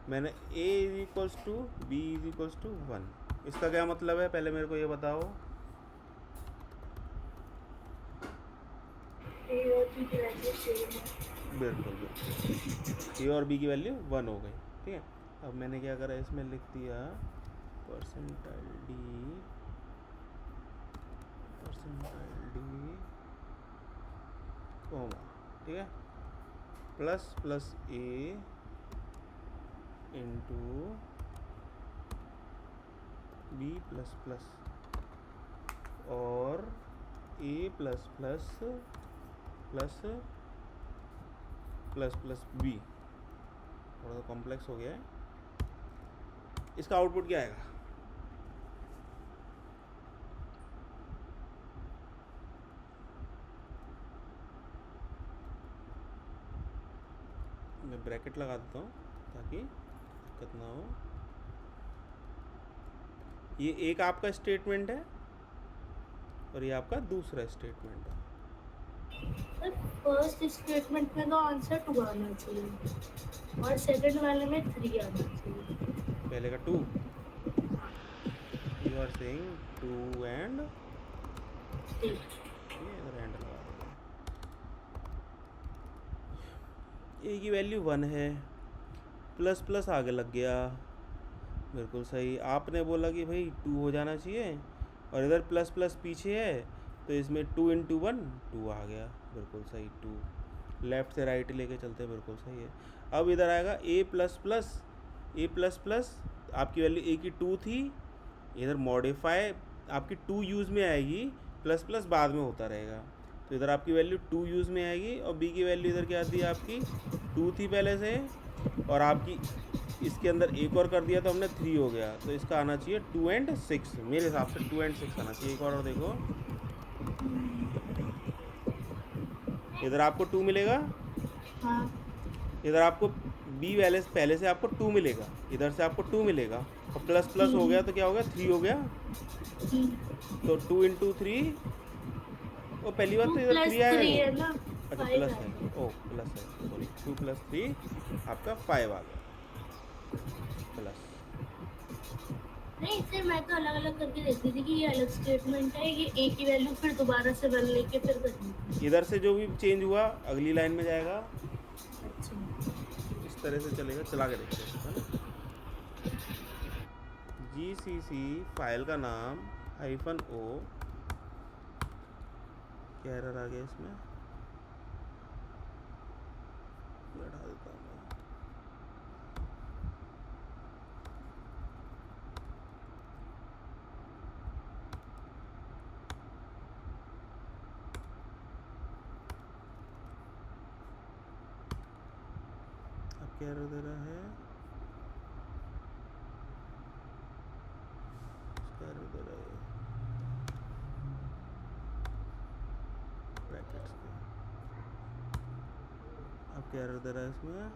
मैंने a is equals to b is equals to 1। इसका क्या मतलब है, पहले मेरे को ये बताओ। ए और बी की वैल्यू सेम है। बिल्कुल बिल्कुल, ए और बी की वैल्यू 1 हो गई। ठीक है, अब मैंने क्या करा, इसमें लिख दिया परसेंटाइल डी कोमा, ठीक है, plus plus a into b plus plus और a plus plus plus plus plus b. थोड़ा सा कॉम्प्लेक्स हो गया है। इसका आउटपुट क्या आएगा? मैं ब्रैकेट लगा देता हूँ ताकि दिक्कत ना हो। ये एक आपका स्टेटमेंट है और ये आपका दूसरा स्टेटमेंट है। फर्स्ट स्टेटमेंट में तो आंसर 2 आना चाहिए और सेकंड वाले में 3 आना चाहिए। पहले का 2, यू आर सेइंग 2 एंड 3। ये इधर एंड लगा देते हैं। ए की वैल्यू 1 है, प्लस प्लस आगे लग गया, बिल्कुल सही। आपने बोला कि भाई 2 हो जाना चाहिए और इधर प्लस प्लस पीछे है तो इसमें 2 इंटू 1 2 आ गया, बिल्कुल सही। 2 लेफ़्ट से राइट लेके चलते हैं, बिल्कुल सही है। अब इधर आएगा ए प्लस प्लस, आपकी वैल्यू ए की 2 थी, इधर मॉडिफाई आपकी 2 यूज़ में आएगी, प्लस प्लस बाद में होता रहेगा, तो इधर आपकी वैल्यू 2 यूज़ में आएगी और बी की वैल्यू इधर क्या आती है आपकी 2 थी पहले से, और आपकी इसके अंदर एक और कर दिया तो हमने 3 हो गया, तो इसका आना चाहिए 2 एंड 6। मेरे हिसाब से 2 एंड 6 आना चाहिए। एक और देखो, इधर आपको 2 मिलेगा, हाँ। इधर आपको बी वैल्यू पहले से आपको 2 मिलेगा, इधर से आपको 2 मिलेगा और प्लस प्लस हो गया तो क्या हो गया 3 हो गया, तो 2 इंटू 3, वो पहली बात तो इधर 3 आएगा, है ना, अच्छा प्लस है, ओ प्लस है, सॉरी 2 प्लस 3 आपका 5 आ गया प्लस। नहीं फिर मैं तो अलग अलग करके देखती थी कि ये अलग स्टेटमेंट है, ये ए की वैल्यू फिर दोबारा से 1 लेके फिर करनी। इधर से जो भी चेंज हुआ अगली लाइन में जाएगा, अच्छा, इस तरह से चलेगा। चला के देखते हैं, है ना। GCC फाइल का नाम -o, क्या एरर आ गया इसमें, ये हटा देता हूँ मैं। अब क्या एरर दे रहा है, इसका एरर दे रहा है ब्रैकेट्स में। अब क्या एरर दे रहा है इसमें,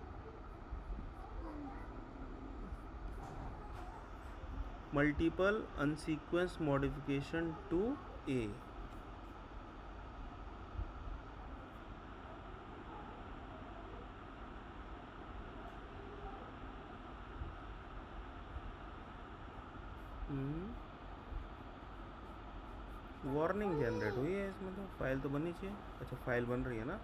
multiple unsequenced modification to a. Warning generate हुई है इसमें, तो फाइल तो बननी चाहिए। अच्छा फाइल बन रही है ना।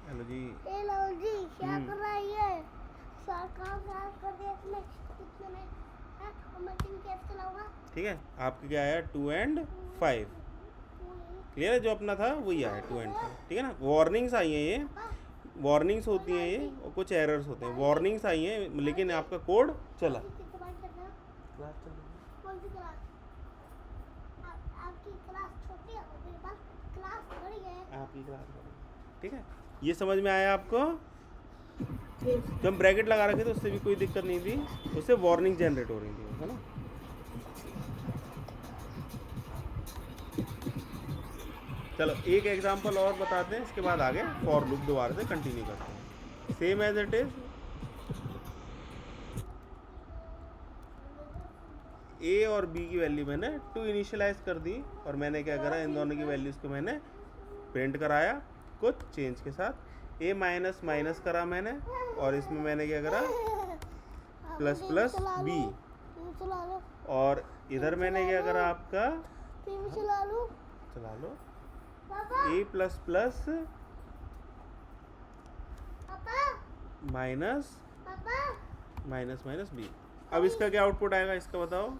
हेलो जी, क्या कर रहा है? सरकार कर दिया इसमें, कितने में है और मैं कैसे चलाऊंगा? ठीक है, आपके क्या आया 2 एंड 5, क्लियर है, जो अपना था वही आया 2 एंड 5, ठीक है ना। वार्निंग्स आई हैं, ये वार्निंग्स होती हैं ये, और कुछ एरर्स होते हैं। वार्निंग्स आई हैं लेकिन आपका कोड चला। क्लास चल रही है। कौन सी क्लास? आपकी क्लास छोटी है, मेरे पास क्लास बड़ी है। आपकी क्लास बड़ी है, ठीक है। ये समझ में आया आपको? Yes. जब हम ब्रैकेट लगा रखे थे उससे भी कोई दिक्कत नहीं थी, उससे वार्निंग जनरेट हो रही थी, है ना। चलो एक एग्जांपल और बताते हैं, इसके बाद आगे फॉर लूप दोबारा से कंटिन्यू करते हैं। सेम एज इट इज, ए और बी की वैल्यू मैंने 2 इनिशियलाइज कर दी और मैंने क्या करा, इन दोनों की वैल्यूज़ को मैंने प्रिंट कराया कुछ चेंज के साथ। ए माइनस माइनस करा मैंने और इसमें मैंने क्या करा प्लस प्लस बी, और इधर मैंने क्या करा आपका, चला लो, a plus plus minus minus minus b. अब इसका क्या आउटपुट आएगा, इसका बताओ।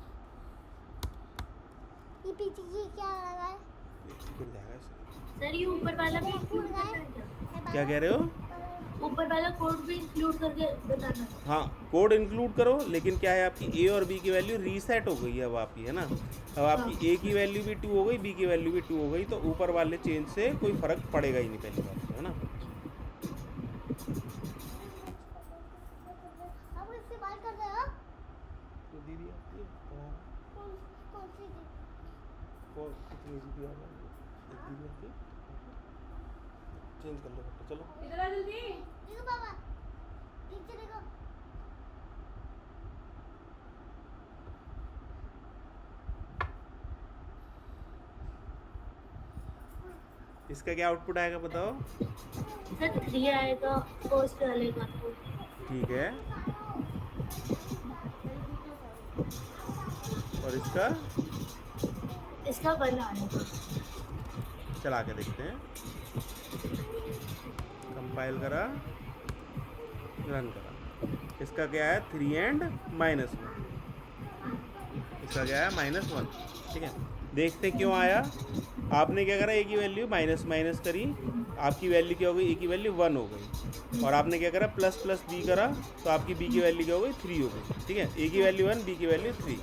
ये पीछे ये क्या लगा है? खुल जाएगा इसका। सर ये ऊपर वाला भी इंक्लूड करना है क्या? क्या कह रहे हो? ऊपर वाला कोड भी इंक्लूड करके बताना है। हाँ, कोड इंक्लूड करो, लेकिन क्या है आपकी ए और बी की वैल्यू रीसेट हो गई है अब आपकी, है ना। अब आपकी ए की वैल्यू भी 2 हो गई, बी की वैल्यू भी 2 हो गई, तो ऊपर वाले चेंज से कोई फर्क पड़ेगा ही नहीं पहली बात तो, है ना। अब इससे बात कर रहे हो? तो दीदी आती है कौन सी थी? वो कितनी दीदी आ रही है, एक दीदी आती है, चेंज कर लो बेटा, चलो। इधर आ जल्दी। देखो पापा, नीचे देखो। इसका क्या आउटपुट आएगा बताओ। सर 3 आएगा फर्स्ट वाले का तो। ठीक है, और इसका इसका 1 आएगा। चला के देखते हैं। कंपाइल करा, रन करा। इसका क्या है 3 एंड -1। इसका क्या है -1। ठीक है, देखते हैं क्यों आया। आपने क्या करा, ए की वैल्यू माइनस माइनस करी, आपकी वैल्यू क्या हो गई, ए की वैल्यू 1 हो गई। और आपने क्या करा, प्लस प्लस बी करा, तो आपकी बी की वैल्यू क्या हो गई, 3 हो गई। ठीक है, ए की वैल्यू 1, बी की वैल्यू 3,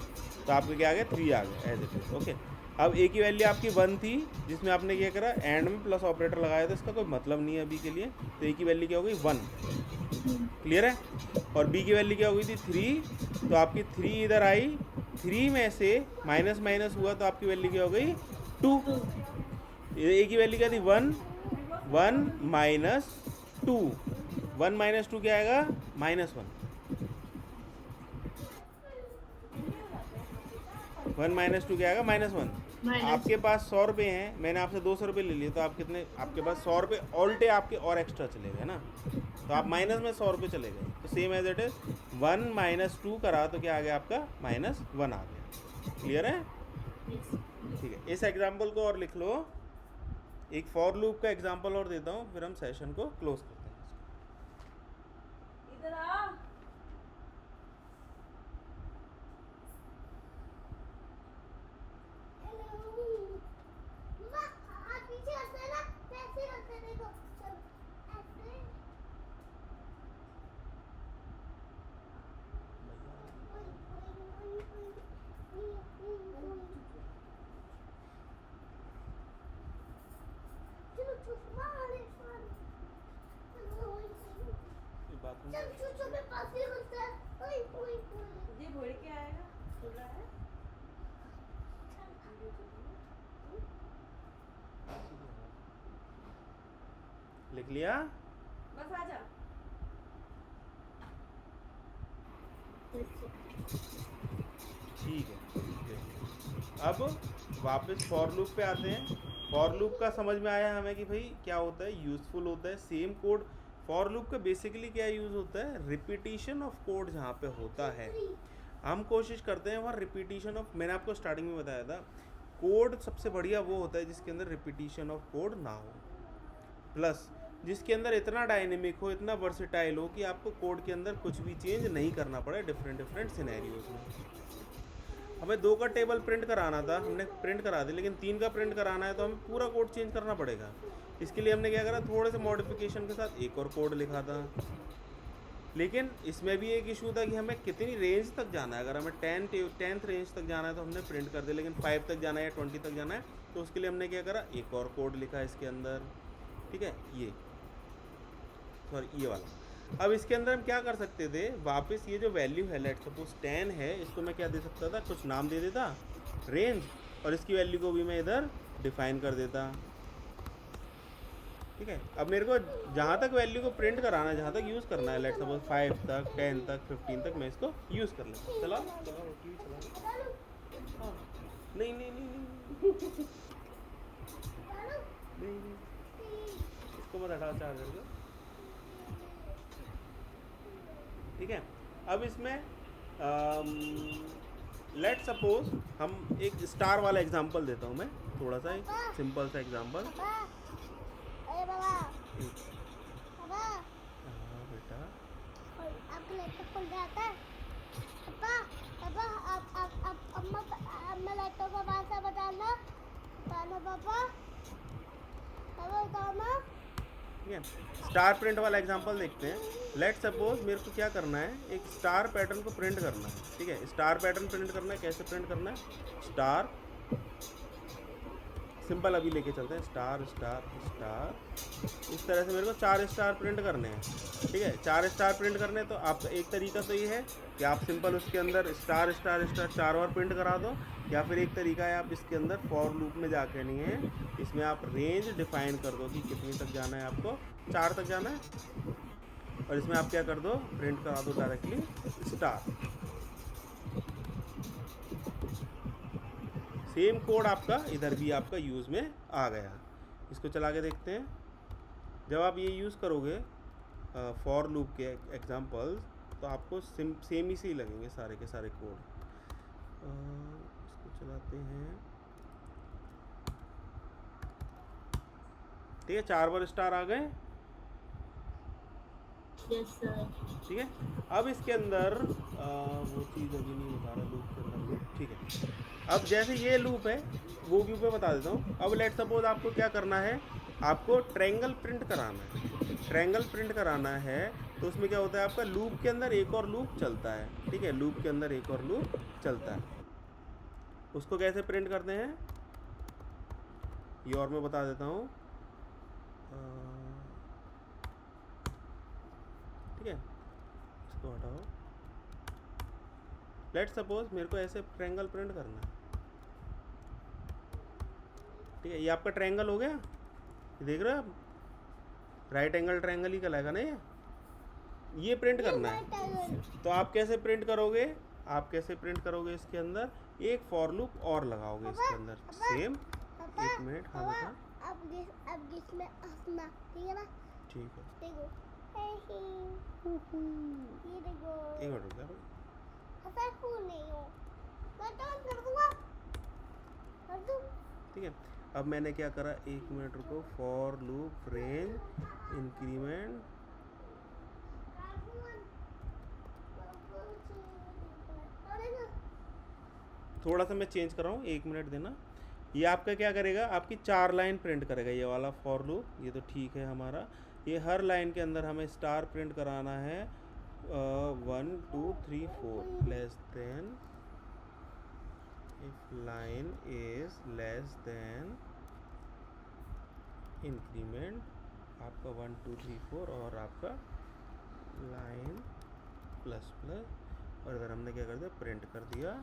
तो आपको क्या आ गया, 3 आ गया एज इट इज। ओके, अब ए की वैल्यू आपकी 1 थी, जिसमें आपने क्या करा, एंड में प्लस ऑपरेटर लगाया, तो इसका कोई मतलब नहीं है अभी के लिए। तो ए की वैल्यू क्या हो गई, 1। क्लियर है। और बी की वैल्यू क्या हो गई थी, 3, तो आपकी 3 इधर आई, 3 में से माइनस माइनस हुआ, तो आपकी वैल्यू क्या हो गई, 2। ए की वैल्यू क्या थी, 1, 1 माइनस 2, 1 माइनस 2 क्या आएगा, -1। 1 माइनस 2 क्या आएगा, -1। आपके पास 100 रुपये हैं, मैंने आपसे 200 रुपये ले लिए, तो आप कितने, आपके पास 100 रुपये ऑल्टे आपके और एक्स्ट्रा चले गए ना, तो आप माइनस में 100 रुपये चले गए। तो same as it is 1 minus 2 करा, तो क्या आ गया आपका, -1 आ गया। क्लियर है। ठीक है, इस एग्जाम्पल को और लिख लो। एक फॉर लूप का एग्जाम्पल और देता हूँ, फिर हम सेशन को क्लोज करते हैं। इधर आ। मम्मा, आप पीछे हटते हैं ना, कैसे हटते हैं, देखो चलो ऐसे। चलो चुप मारे चलो ये बात नहीं। चल चुप चुप में पास ही होता है। ओए ओए ओए, ये भोड़ के आएगा, बोला है। लिख लिया। बस आ जा। ठीक है, अब वापस फॉर लूप पे आते हैं। फॉर लूप का समझ में आया हमें कि भाई क्या होता है, यूज़फुल होता है। सेम कोड फॉर लूप का बेसिकली क्या यूज़ होता है, रिपीटिशन ऑफ कोड जहाँ पे होता है, हम कोशिश करते हैं वहाँ रिपीटिशन ऑफ, मैंने आपको स्टार्टिंग में बताया था, कोड सबसे बढ़िया वो होता है जिसके अंदर रिपीटिशन ऑफ कोड ना हो, प्लस जिसके अंदर इतना डायनेमिक हो, इतना वर्सेटाइल हो कि आपको कोड के अंदर कुछ भी चेंज नहीं करना पड़े डिफरेंट सिनेरियोज में। हमें 2 का टेबल प्रिंट कराना था, हमने प्रिंट करा दिया, लेकिन 3 का प्रिंट कराना है तो हमें पूरा कोड चेंज करना पड़ेगा। इसके लिए हमने क्या करा, थोड़े से मॉडिफिकेशन के साथ एक और कोड लिखा था। लेकिन इसमें भी एक इशू था कि हमें कितनी रेंज तक जाना है। अगर हमें 10th रेंज तक जाना है तो हमने प्रिंट कर दिया, लेकिन 5 तक जाना है या 20 तक जाना है तो उसके लिए हमने क्या करा, एक और कोड लिखा इसके अंदर। ठीक है, ये सॉरी ये वाला। अब इसके अंदर हम क्या कर सकते थे, वापस ये जो वैल्यू है, लेट सपोज 10 है, इसको मैं क्या दे सकता था, कुछ नाम दे देता, रेंज, और इसकी वैल्यू को भी मैं इधर डिफाइन कर देता। ठीक है, अब मेरे को जहाँ तक वैल्यू को प्रिंट कराना है, जहाँ तक यूज़ करना है, लेट सपोज 5 तक, 10 तक, 15 तक मैं इसको यूज़ कर लेता। चला टीवी चला। हाँ, नहीं नहीं नहीं नहीं नहीं नहीं, इसको मत हटा चार्जर को। ठीक है, अब इसमें लेट सपोज हम एक स्टार वाला एग्जांपल देता हूँ मैं। थोड़ा सा सिंपल सा एग्जांपल। पापा अरे बाबा एक पापा हाँ बेटा, आपका लैपटॉप खुल जाता है पापा पापा आप अम्मा लैपटॉप का पासवर्ड बताना बताना पापा पापा बताना। ठीक है। स्टार प्रिंट वाला एग्जांपल देखते हैं। लेट सपोज मेरे को क्या करना है, एक स्टार पैटर्न को प्रिंट करना है। ठीक है, स्टार पैटर्न प्रिंट करना है। कैसे प्रिंट करना है? स्टार सिंपल अभी लेके चलते हैं, स्टार स्टार स्टार, इस तरह से मेरे को 4 स्टार प्रिंट करने हैं। ठीक है, 4 स्टार प्रिंट करने हैं। तो आपका एक तरीका तो ये है कि आप सिंपल उसके अंदर स्टार स्टार स्टार 4 बार प्रिंट करा दो, या फिर एक तरीका है आप इसके अंदर फॉर लूप में जाके नहीं है, इसमें आप रेंज डिफाइन कर दो कि कितनी तक जाना है आपको, 4 तक जाना है, और इसमें आप क्या कर दो, प्रिंट करा दो डायरेक्टली स्टार। सेम कोड आपका इधर भी आपका यूज़ में आ गया। इसको चला के देखते हैं। जब आप ये यूज़ करोगे फॉर लूप के एग्जांपल्स, तो आपको सेम ही से लगेंगे सारे के सारे कोड। इसको चलाते हैं। ठीक है, 4 बार स्टार आ गए। Yes sir. ठीक है, अब इसके अंदर वो चीज़ अभी नहीं बता रहा लूप के अंदर। ठीक है, अब जैसे ये लूप है वो भी मैं बता देता हूँ। अब लेट सपोज आपको क्या करना है, आपको ट्रायंगल प्रिंट कराना है। ट्रायंगल प्रिंट कराना है तो उसमें क्या होता है, आपका लूप के अंदर एक और लूप चलता है। ठीक है, लूप के अंदर एक और लूप चलता है। उसको कैसे प्रिंट करते हैं ये और मैं बता देता हूँ। ठीक है, इसको हटाओ। लेट सपोज मेरे को ऐसे ट्रायंगल प्रिंट करना है। ठीक है, ये आपका ट्रायंगल हो गया, ये देख रहे हो आप, राइट एंगल ट्रायंगल ही कहलाएगा ना ये प्रिंट करना है। तो आप कैसे प्रिंट करोगे, आप कैसे प्रिंट करोगे, इसके अंदर एक फॉर लूप और लगाओगे इसके अंदर सेम। एक मिनट, हाँ बेटा, अब इसमें हंसना ठीक है ना। ठीक है, देखो ये देखो एक मिनट रुक जा भाई। हंसा क्यों नहीं हो, मैं तो कर दूंगा कर दूं। ठीक है, अब मैंने क्या करा, एक मिनट रुको, फॉर लूप रेंज इंक्रीमेंट, थोड़ा सा मैं चेंज कर रहा हूँ, एक मिनट देना। ये आपका क्या करेगा, आपकी 4 लाइन प्रिंट करेगा ये वाला फॉर लूप। ये तो ठीक है हमारा, ये हर लाइन के अंदर हमें स्टार प्रिंट कराना है 1 2 3 4 less than, if line is less than increment आपका 1 2 3 4 और आपका लाइन प्लस प्लस, और इधर हमने क्या कर दिया, प्रिंट कर दिया।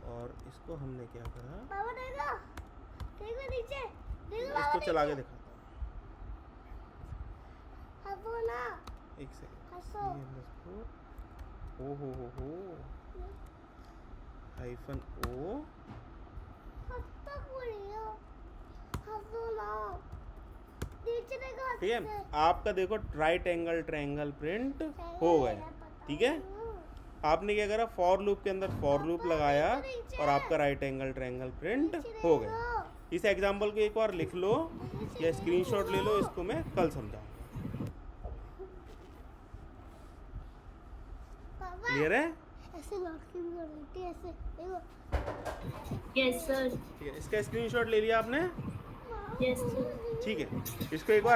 और इसको हमने क्या करा, बाबा देखो देखो नीचे देखो बाबा इसको चला के दिखाता हंसो ना हूँ, एक सेकंड। हंसो ओ हो हाइफन ओ, हंसता क्यों नहीं हो, हंसो ना नीचे देखो। ठीक है, आपका देखो राइट एंगल ट्रायंगल प्रिंट हो गया। ठीक है, आपने क्या करा, फॉर लूप के अंदर फॉर लूप लगाया और आपका राइट एंगल ट्रायंगल प्रिंट हो गया। इस एग्जांपल को एक बार लिख लो या स्क्रीनशॉट ले लो, इसको मैं कल समझाऊंगा। क्लियर है? ऐसे लड़की भी कर देती है ऐसे देखो। Yes sir. ठीक है, इसका स्क्रीनशॉट ले लिया आपने? Yes sir. ठीक है, इसको एक बार